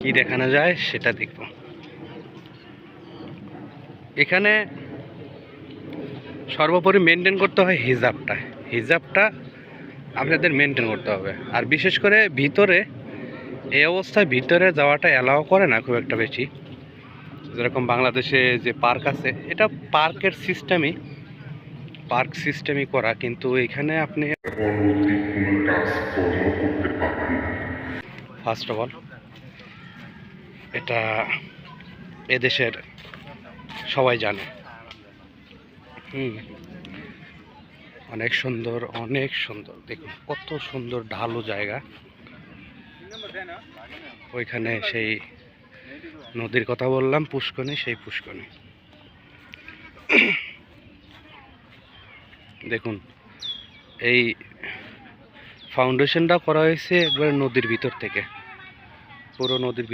কি দেখানো যায় সেটা দেখব। এখানে সর্বোপরি মেনটেন করতে হয় হিজাবটা আপনাদের মেনটেন করতে হবে। আর বিশেষ করে ভিতরে এই অবস্থায় ভিতরে যাওয়াটা অ্যালাও করে না খুব একটা বেশি। যেরকম বাংলাদেশে যে পার্ক আছে, এটা পার্ক সিস্টেমই করা, কিন্তু এখানে আপনি অনৈতিক কোনো কাজকর্ম করতে পারবেন না। ফার্স্ট অফ অল এটা এদেশের সবাই জানে। অনেক সুন্দর, অনেক সুন্দর। দেখুন কত সুন্দর ঢালু জায়গা। ওইখানে সেই নদীর কথা বললাম, পুষ্করণী, সেই পুষ্করণী। দেখুন এই ফাউন্ডেশনটা করা হয়েছে একবারে নদীর ভিতর থেকে, পুরো নদীর